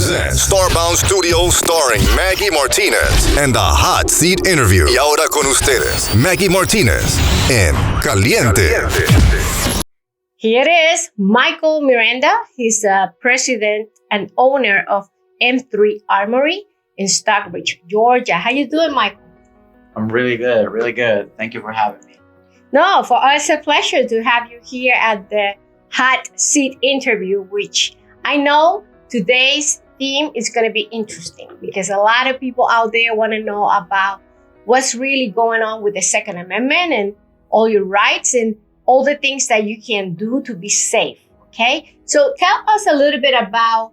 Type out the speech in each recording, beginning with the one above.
presents Starbound Studios starring Maggy Martinez and the Hot Seat Interview. Y ahora con ustedes, Maggy Martinez en Caliente. Here it is, Michael Miranda. He's the president and owner of M3 Armory in Stockbridge, Georgia. How you doing, Michael? I'm really good, really good. Thank you for having me. No, for us, a pleasure to have you here at the Hot Seat Interview, which I know today's theme is going to be interesting because a lot of people out there want to know about what's really going on with the Second Amendment and all your rights and all the things that you can do to be safe, okay? So tell us a little bit about,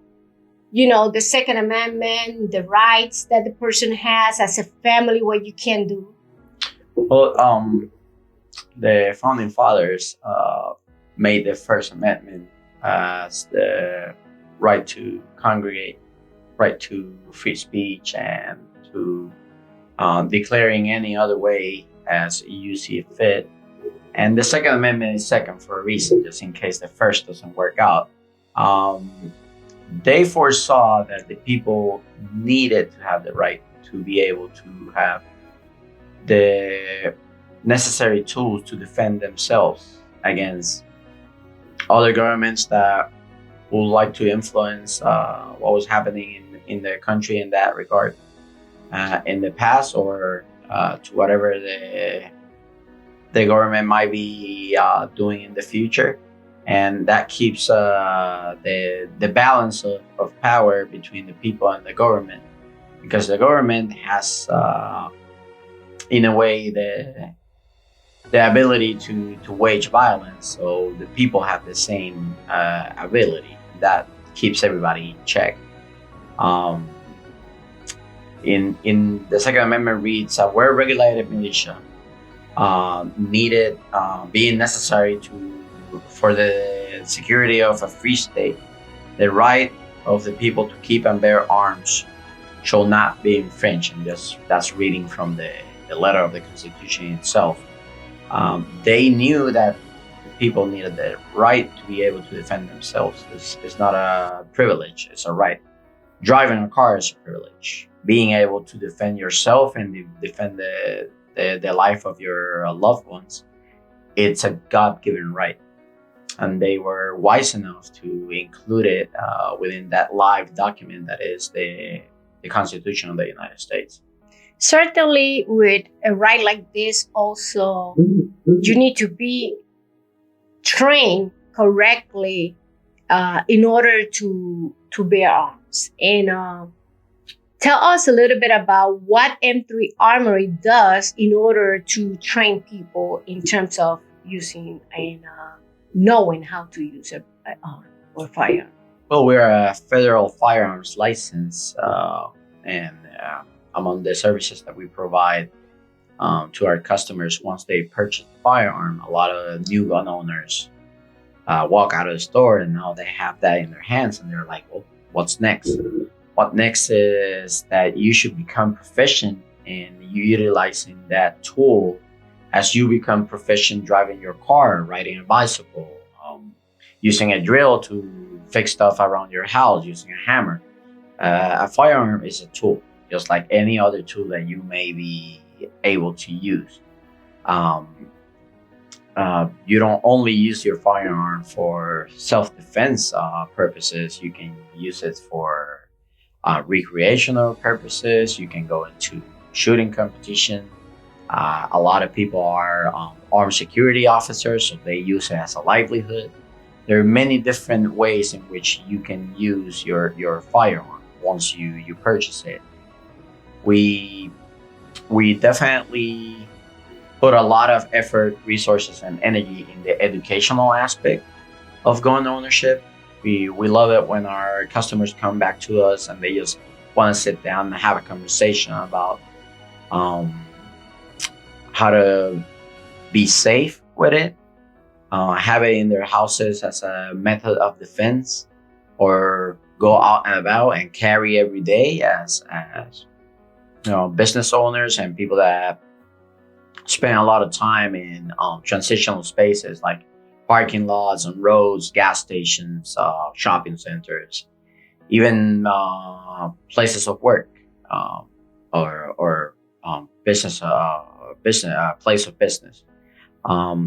the Second Amendment, the rights that the person has as a family, what you can do. Well, the founding fathers made the First Amendment as the right to congregate, right to free speech, and to declaring any other way as you see fit. And the Second Amendment is second for a reason, just in case the first doesn't work out. They foresaw that the people needed to have the right to be able to have the necessary tools to defend themselves against other governments that would like to influence what was happening in the country in that regard in the past, or to whatever the government might be doing in the future. And that keeps the balance of power between the people and the government, because the government has in a way the ability to wage violence, so the people have the same ability. That keeps everybody in check. In the Second Amendment reads, where regulated militia needed, being necessary for the security of a free state, the right of the people to keep and bear arms shall not be infringed. And that's reading from the letter of the Constitution itself. They knew that people needed the right to be able to defend themselves. It's not a privilege, it's a right. Driving a car is a privilege. Being able to defend yourself and defend the life of your loved ones, it's a God-given right. And they were wise enough to include it within that live document that is the Constitution of the United States. Certainly, with a right like this, also, you need to be trained correctly in order to bear arms. And tell us a little bit about what M3 Armory does in order to train people in terms of using and knowing how to use a firearm. Well, we're a federal firearms license, and among the services that we provide to our customers once they purchase the firearm, a lot of new gun owners walk out of the store and now they have that in their hands and they're like, well, what's next? What next is that you should become proficient in utilizing that tool as you become proficient driving your car, riding a bicycle, using a drill to fix stuff around your house, using a hammer. A firearm is a tool, just like any other tool that you may be able to use. You don't only use your firearm for self-defense purposes. You can use it for recreational purposes. You can go into shooting competition. A lot of people are armed security officers, so they use it as a livelihood. There are many different ways in which you can use your firearm once you purchase it. We definitely put a lot of effort, resources, and energy in the educational aspect of gun ownership. We love it when our customers come back to us and they just want to sit down and have a conversation about how to be safe with it, have it in their houses as a method of defense, or go out and about and carry every day as business owners and people that spend a lot of time in transitional spaces like parking lots on roads, gas stations, shopping centers. even places of work, or business place of business.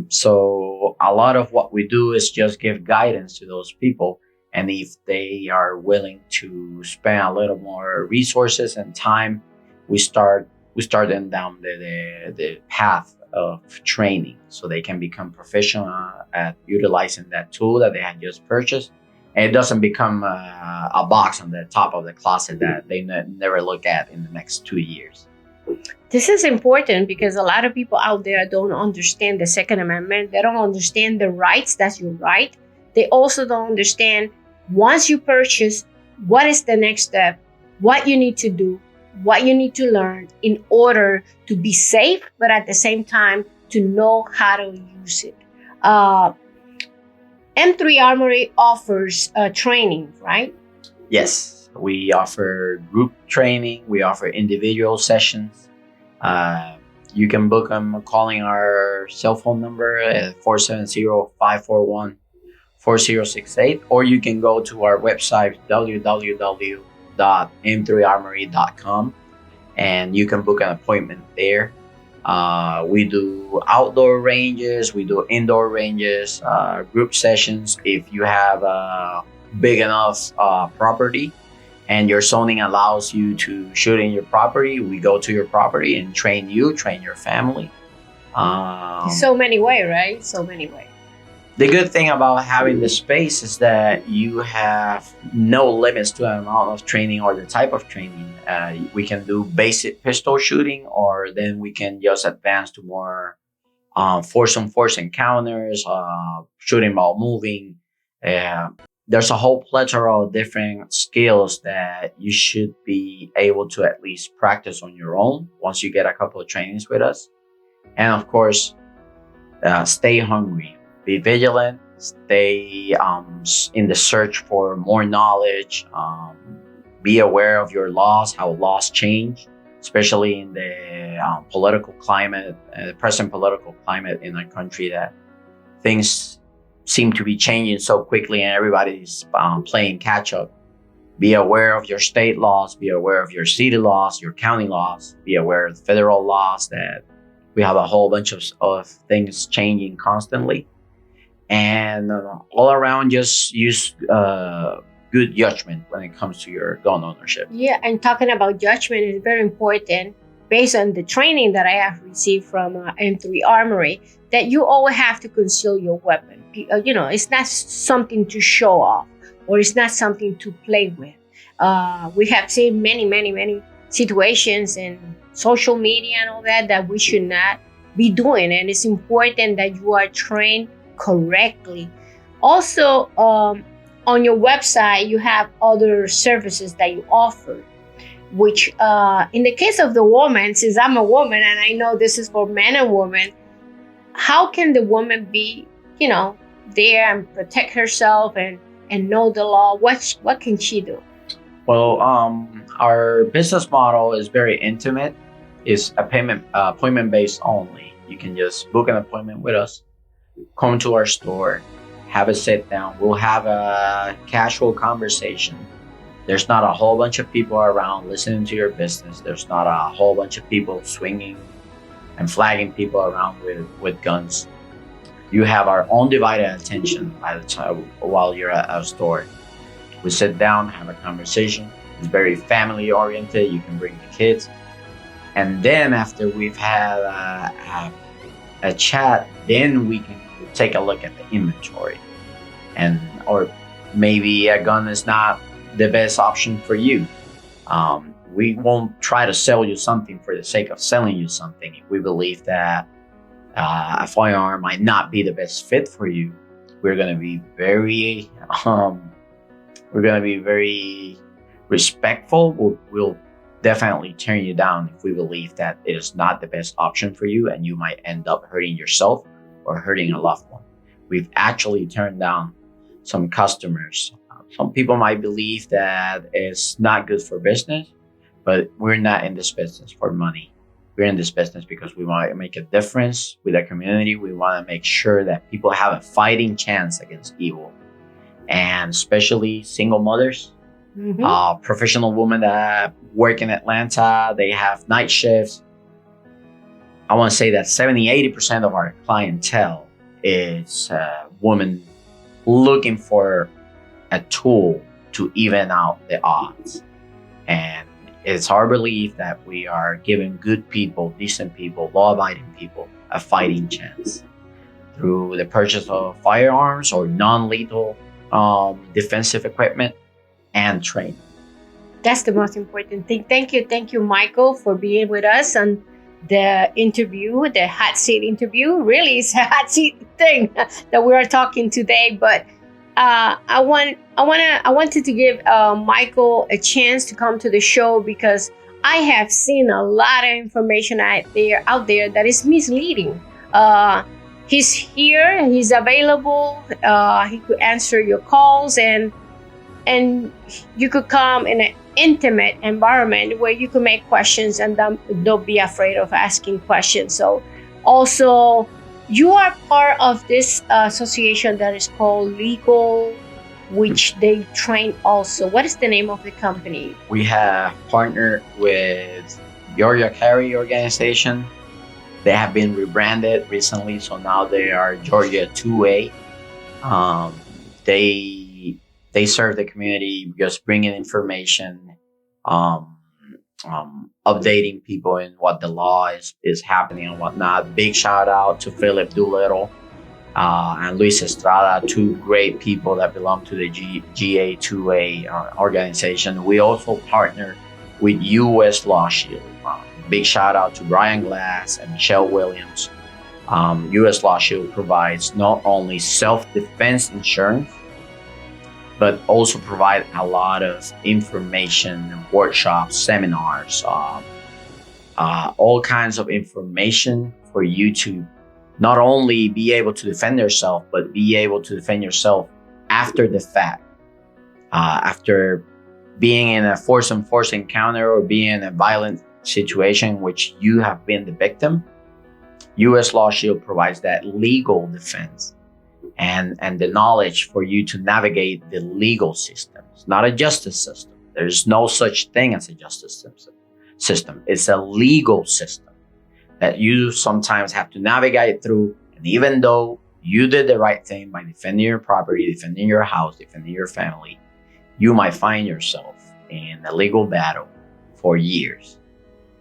So a lot of what we do is just give guidance to those people, and if they are willing to spend a little more resources and time, we start them down the path of training, so they can become professional at utilizing that tool that they had just purchased, and it doesn't become a box on the top of the closet that they never look at in the next 2 years. This is important because a lot of people out there don't understand the Second Amendment. They don't understand the rights. That's your right. They also don't understand, once you purchase, what is the next step, what you need to do, what you need to learn in order to be safe, but at the same time to know how to use it. M3 Armory offers training, right? Yes, we offer group training. We offer individual sessions. You can book them calling our cell phone number at 470-541-4068, or you can go to our website, www.m3armory.com, and you can book an appointment there. We do outdoor ranges, we do indoor ranges, group sessions. If you have a big enough property and your zoning allows you to shoot in your property, we go to your property and train your family. So many ways, right? So many ways. The good thing about having the space is that you have no limits to the amount of training or the type of training. We can do basic pistol shooting, or then we can just advance to more force-on-force encounters, shooting while moving. There's a whole plethora of different skills that you should be able to at least practice on your own once you get a couple of trainings with us. And of course, stay hungry. Be vigilant, stay in the search for more knowledge, be aware of your laws, how laws change, especially in the political climate, the present political climate in our country, that things seem to be changing so quickly and everybody's playing catch up. Be aware of your state laws, be aware of your city laws, your county laws, be aware of the federal laws, that we have a whole bunch of things changing constantly. And all around, just use good judgment when it comes to your gun ownership. Yeah, and talking about judgment is very important based on the training that I have received from M3 Armory, that you always have to conceal your weapon. It's not something to show off, or it's not something to play with. We have seen many situations in social media and all that we should not be doing. And it's important that you are trained correctly. Also, on your website, you have other services that you offer, which in the case of the woman, since I'm a woman and I know this is for men and women, how can the woman be, there and protect herself and know the law? What can she do? Well, our business model is very intimate. It's appointment based only. You can just book an appointment with us, come to our store, have a sit down. We'll have a casual conversation. There's not a whole bunch of people around listening to your business. There's not a whole bunch of people swinging and flagging people around with guns. You have our undivided attention by the time while you're at our store. We sit down, have a conversation. It's very family oriented. You can bring the kids. And then after we've had a chat, then we can take a look at the inventory, or maybe a gun is not the best option for you. We won't try to sell you something for the sake of selling you something. If we believe that a firearm might not be the best fit for you, we're going to be very respectful. We'll definitely turn you down if we believe that it is not the best option for you and you might end up hurting yourself or hurting a loved one. We've actually turned down some customers. Some people might believe that it's not good for business, but we're not in this business for money. We're in this business because we want to make a difference with our community. We want to make sure that people have a fighting chance against evil, and especially single mothers. Professional women that work in Atlanta, they have night shifts. I want to say that 70-80% of our clientele is women looking for a tool to even out the odds. And it's our belief that we are giving good people, decent people, law-abiding people a fighting chance through the purchase of firearms or non-lethal defensive equipment and training. That's the most important thing. Thank you, Michael, for being with us on the interview, the hot seat interview. Really, it's a hot seat thing that we are talking today. But I wanted to give Michael a chance to come to the show because I have seen a lot of information out there that is misleading. He's here, he's available, he could answer your calls, and you could come in an intimate environment where you could make questions and don't be afraid of asking questions. So also, you are part of this association that is called Legal, which they train also. What is the name of the company? We have partnered with Georgia Carry organization. They have been rebranded recently, so now they are Georgia 2A. They serve the community, just bringing information, updating people in what the law is happening and whatnot. Big shout out to Philip Doolittle and Luis Estrada, two great people that belong to the GA2A organization. We also partner with US Law Shield. Big shout out to Brian Glass and Michelle Williams. US Law Shield provides not only self-defense insurance, but also provide a lot of information, workshops, seminars, all kinds of information for you to not only be able to defend yourself, but be able to defend yourself after the fact. After being in a force encounter or being in a violent situation in which you have been the victim, US Law Shield provides that legal defense and the knowledge for you to navigate the legal system. It's not a justice system. There's no such thing as a justice system. It's a legal system that you sometimes have to navigate through. And even though you did the right thing by defending your property, defending your house, defending your family, you might find yourself in a legal battle for years.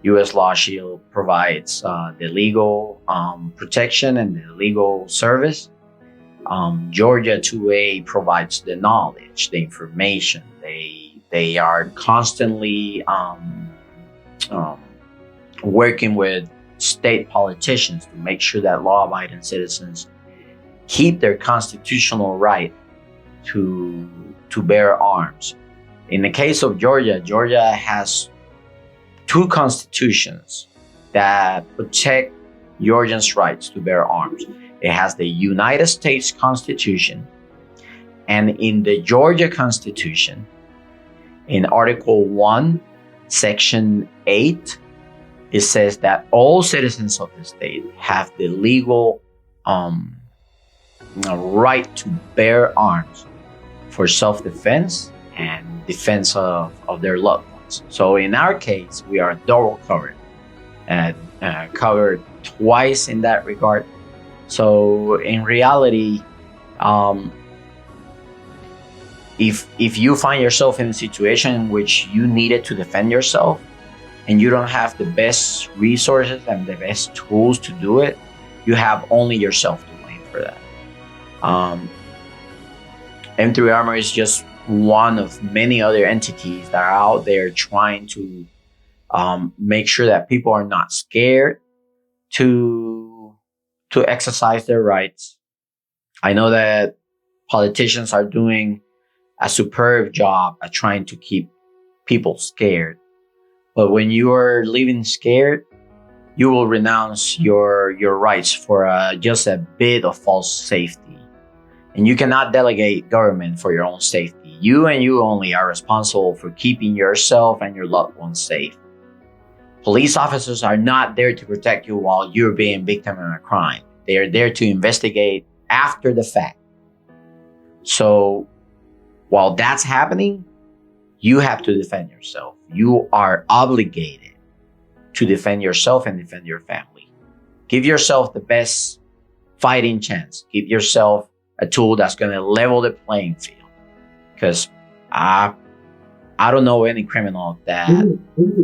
US Law Shield provides the legal protection and the legal service. Georgia 2A provides the knowledge, the information. They are constantly working with state politicians to make sure that law-abiding citizens keep their constitutional right to bear arms. In the case of Georgia, Georgia has two constitutions that protect Georgians' rights to bear arms. It has the United States Constitution, and in the Georgia Constitution, in Article 1, Section 8, it says that all citizens of the state have the legal right to bear arms for self-defense and defense of their loved ones. So in our case, we are double covered, covered twice in that regard. So in reality, if you find yourself in a situation in which you needed to defend yourself and you don't have the best resources and the best tools to do it, you have only yourself to blame for that. M3 Armory is just one of many other entities that are out there trying to make sure that people are not scared to exercise their rights. I know that politicians are doing a superb job at trying to keep people scared. But when you are living scared, you will renounce your rights for just a bit of false safety. And you cannot delegate government for your own safety. You and you only are responsible for keeping yourself and your loved ones safe. Police officers are not there to protect you while you're being victim of a crime. They are there to investigate after the fact. So while that's happening, you have to defend yourself. You are obligated to defend yourself and defend your family. Give yourself the best fighting chance. Give yourself a tool that's going to level the playing field. Because I don't know any criminal that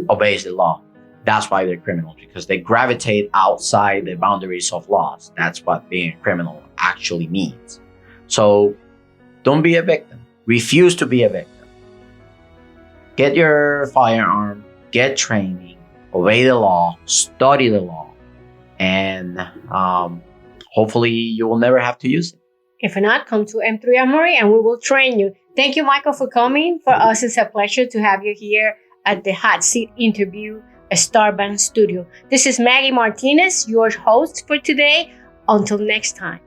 obeys the law. That's why they're criminals, because they gravitate outside the boundaries of laws. That's what being a criminal actually means. So don't be a victim. Refuse to be a victim. Get your firearm, get training, obey the law, study the law, and hopefully you will never have to use it. If not, come to M3 Armory and we will train you. Thank you, Michael, for coming. For us, it's a pleasure to have you here at the Hot Seat Interview, a Starbank studio. This is Maggy Martinez, your host for today. Until next time.